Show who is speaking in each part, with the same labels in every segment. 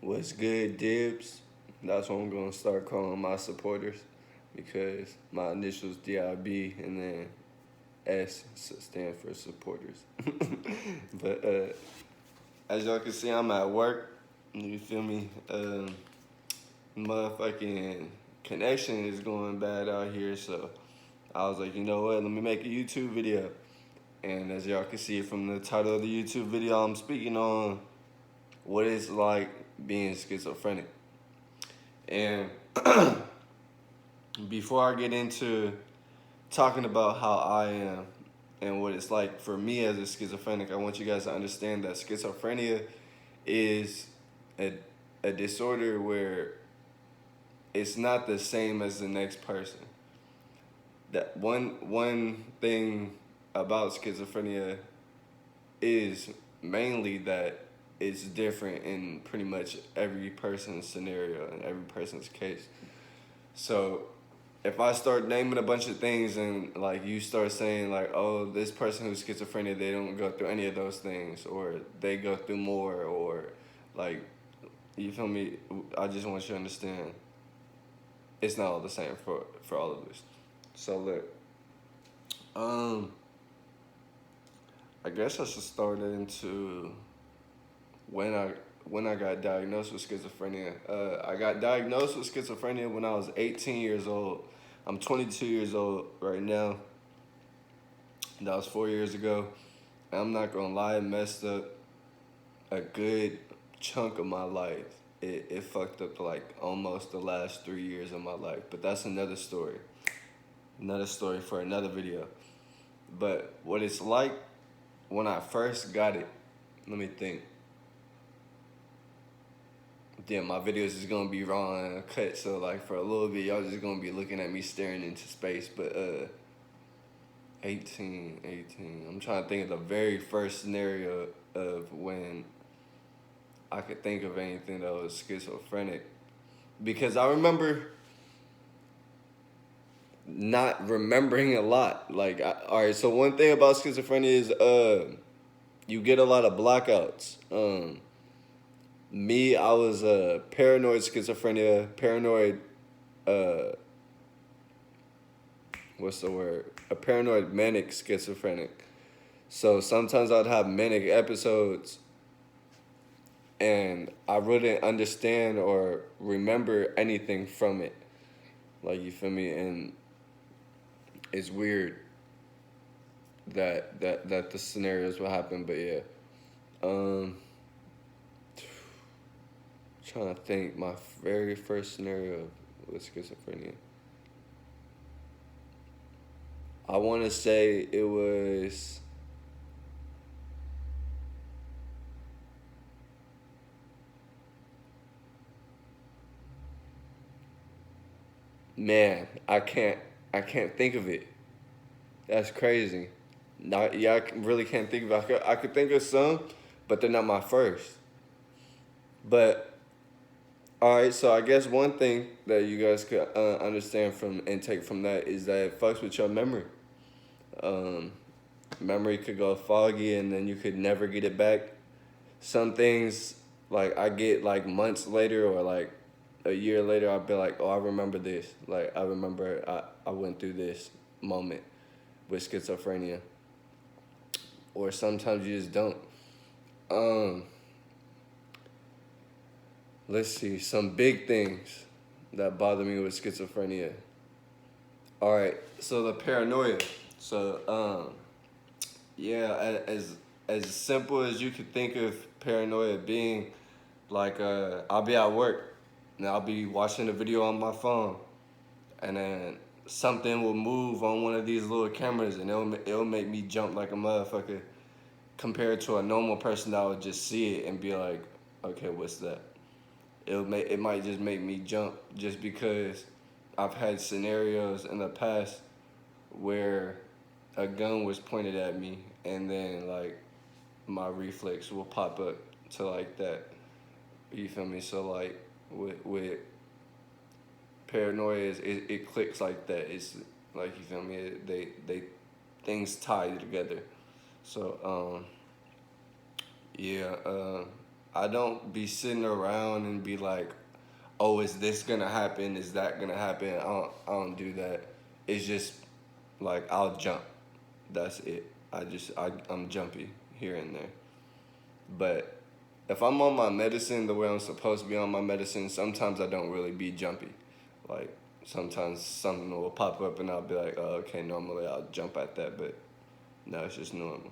Speaker 1: What's good, Dibs? That's what I'm gonna start calling my supporters because my initials D.I.B and then stand for supporters. but as y'all can see, I'm at work. You feel me? Motherfucking connection is going bad out here, so I was like, you know what? Let me make a YouTube video. And as y'all can see from the title of the YouTube video, I'm speaking on what it's like being schizophrenic. And before I get into talking about how I am and what it's like for me as a schizophrenic, I want you guys to understand that schizophrenia is a, a disorder where it's not the same as the next person. That one thing about schizophrenia is mainly that it's different in pretty much every person's scenario and every person's case. So if I start naming a bunch of things and like you start saying like, oh, this person who's schizophrenic, they don't go through any of those things, or they go through more, or like, you feel me? I just want you to understand it's not all the same for all of us. So look, I guess I should start into when I got diagnosed with schizophrenia. I got diagnosed with schizophrenia when I was 18 years old. I'm 22 years old right now. That was 4 years ago. And I'm not gonna lie, it messed up a good chunk of my life. It fucked up like almost the last 3 years of my life. But that's another story. Another story for another video. But what it's like when I first got it, let me think. Yeah, my videos is gonna be raw and cut, so like for a little bit, y'all just gonna be looking at me staring into space. But 18. I'm trying to think of the very first scenario of when I could think of anything that was schizophrenic, because I remember not remembering a lot. Like, all right, so one thing about schizophrenia is you get a lot of blackouts. Me, I was paranoid schizophrenia, paranoid, uh, what's the word? A paranoid manic schizophrenic. So sometimes I'd have manic episodes and I wouldn't understand or remember anything from it. Like, you feel me? And it's weird that the scenarios will happen, but yeah. Um, Trying to think my very first scenario with schizophrenia. I want to say it was, man, I can't think of it. That's crazy. Not, yeah, really can't think of it. I could think of some, but they're not my first. But all right, so I guess one thing that you guys could understand from and take from that is that it fucks with your memory. Um, Memory could go foggy, and then you could never get it back. Some things, like I get like months later or like a year later, I'll be like, oh, I remember this. Like, I remember I went through this moment with schizophrenia. Or sometimes you just don't. Um, let's see, some big things that bother me with schizophrenia. All right, so the paranoia. So, yeah, as simple as you could think of paranoia being, like, I'll be at work and I'll be watching a video on my phone, and then something will move on one of these little cameras, and it'll make me jump like a motherfucker compared to a normal person that would just see it and be like, okay, what's that? It might just make me jump just because I've had scenarios in the past where a gun was pointed at me, and then like my reflex will pop up to like that. You feel me? So like with paranoia, it clicks like that. It's like, you feel me? They things tie together. So yeah. I don't be sitting around and be like, oh, is this gonna happen? Is that gonna happen? I don't do that. It's just like I'll jump. That's it. I'm jumpy here and there. But if I'm on my medicine the way I'm supposed to be on my medicine, sometimes I don't really be jumpy. Like sometimes something will pop up and I'll be like, oh, okay, normally I'll jump at that, but no, it's just normal.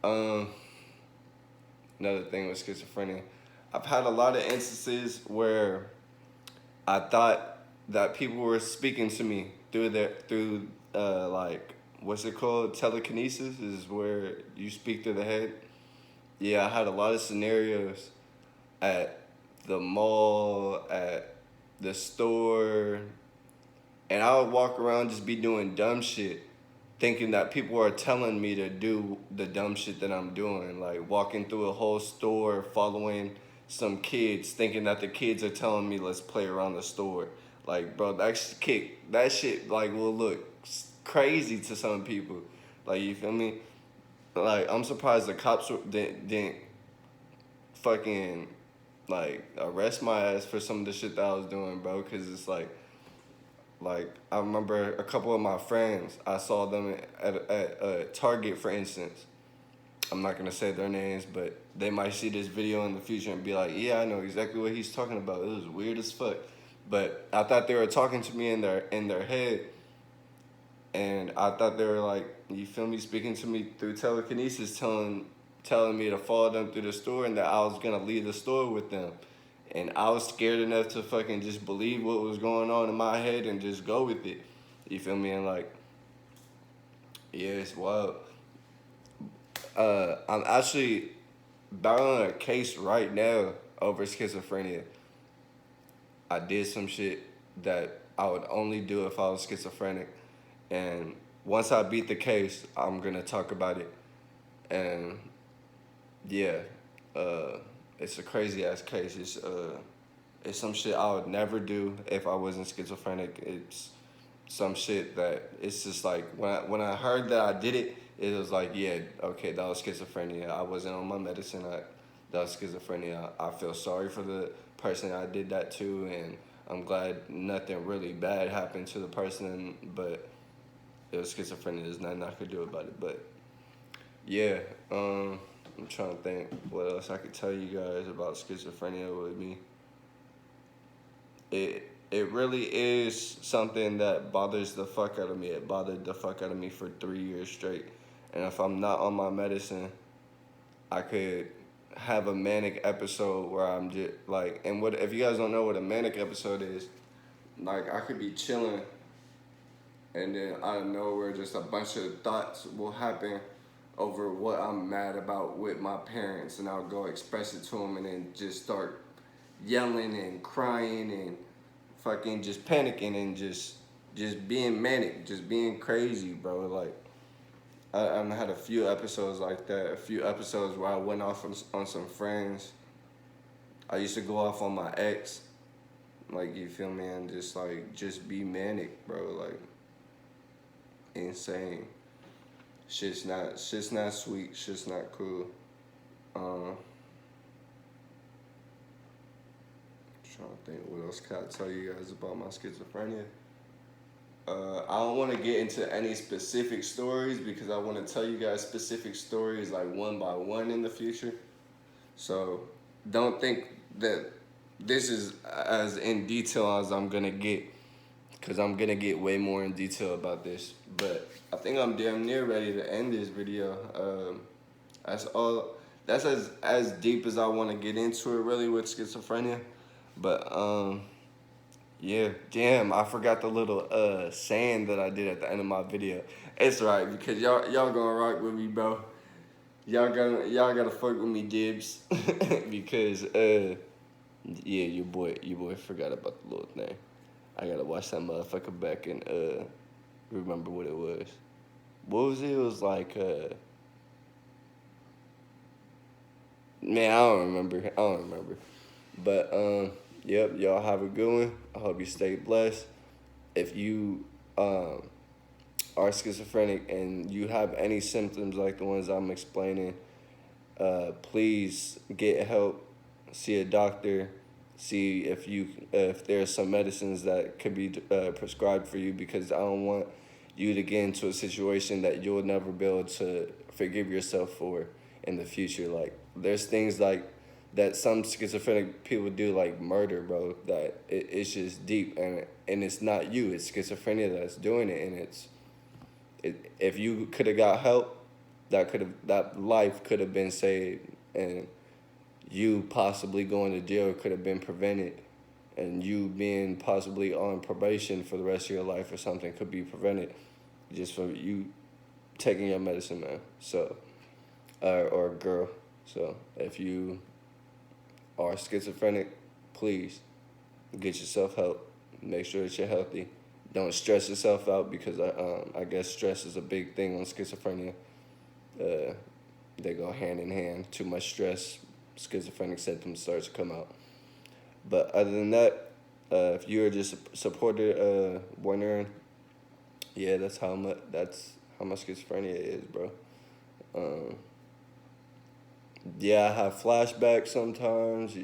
Speaker 1: Um, Another thing with schizophrenia, I've had a lot of instances where I thought that people were speaking to me through like what's it called, telekinesis is where you speak through the head. Yeah, I had a lot of scenarios at the mall, at the store, and I would walk around just be doing dumb shit, thinking that people are telling me to do the dumb shit that I'm doing, like walking through a whole store, following some kids, thinking that the kids are telling me let's play around the store. Like, bro, that shit like will look crazy to some people. Like, you feel me? Like, I'm surprised the cops didn't fucking like arrest my ass for some of the shit that I was doing, bro. Cause it's like I remember a couple of my friends. I saw them at Target, for instance. I'm not gonna say their names, but they might see this video in the future and be like, "Yeah, I know exactly what he's talking about." It was weird as fuck, but I thought they were talking to me in their head, and I thought they were like, you feel me, speaking to me through telekinesis, telling me to follow them through the store and that I was gonna leave the store with them. And I was scared enough to fucking just believe what was going on in my head and just go with it. You feel me? And like, yeah, it's wild. I'm actually battling a case right now over schizophrenia. I did some shit that I would only do if I was schizophrenic. And once I beat the case, I'm gonna talk about it. And yeah, uh, it's a crazy ass case. It's some shit I would never do if I wasn't schizophrenic. It's some shit that it's just like when I heard that I did it, it was like, yeah, okay, that was schizophrenia. I wasn't on my medicine. That was schizophrenia. I feel sorry for the person I did that to, and I'm glad nothing really bad happened to the person, but it was schizophrenia. There's nothing I could do about it. But yeah, I'm trying to think what else I could tell you guys about schizophrenia with me. It really is something that bothers the fuck out of me. It bothered the fuck out of me for 3 years straight. And if I'm not on my medicine, I could have a manic episode where I'm just like, and what if you guys don't know what a manic episode is, like I could be chilling and then out of nowhere just a bunch of thoughts will happen over what I'm mad about with my parents, and I'll go express it to them and then just start yelling and crying and fucking just panicking and just being manic, just being crazy, bro. Like I had a few episodes like that, a few episodes where I went off on some friends. I used to go off on my ex, like you feel me, and just be manic, bro. Like insane. Shit's not sweet. Shit's not cool. Um, Trying to think what else can I tell you guys about my schizophrenia. I don't want to get into any specific stories because I want to tell you guys specific stories like one by one in the future. So don't think that this is as in detail as I'm gonna get, because I'm gonna get way more in detail about this. But I think I'm damn near ready to end this video. That's all. That's as deep as I want to get into it really with schizophrenia. But yeah, damn, I forgot the little saying that I did at the end of my video. It's right because y'all gonna rock with me, bro. Y'all gotta fuck with me, Dibs, because yeah, your boy forgot about the little thing. I gotta watch that motherfucker back and remember what it was. What was it? It was like man, I don't remember. But yep, y'all have a good one. I hope you stay blessed. If you are schizophrenic and you have any symptoms like the ones I'm explaining, please get help. see a doctor, see if there's some medicines that could be prescribed for you, because I don't want you to get into a situation that you'll never be able to forgive yourself for in the future. Like there's things like that some schizophrenic people do, like murder, bro. That it's just deep, and it's not you. It's schizophrenia that's doing it, and if you could have got help, that life could have been saved, and you possibly going to jail could have been prevented, and you being possibly on probation for the rest of your life or something could be prevented just from you taking your medicine, man. So, or girl. So, if you are schizophrenic, please get yourself help. Make sure that you're healthy. Don't stress yourself out, because I guess stress is a big thing on schizophrenia. They go hand in hand. Too much stress, schizophrenic symptoms starts to come out. But other than that, if you're just a supporter, wondering, yeah, that's how much schizophrenia is, bro. Um, yeah, I have flashbacks sometimes.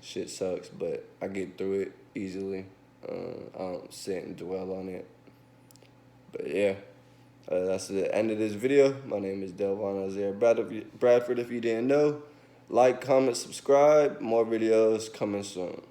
Speaker 1: Shit sucks, but I get through it easily. I don't sit and dwell on it. But yeah, that's the end of this video. My name is Delvon Isaiah Bradford. If you didn't know, like, comment, subscribe. More videos coming soon.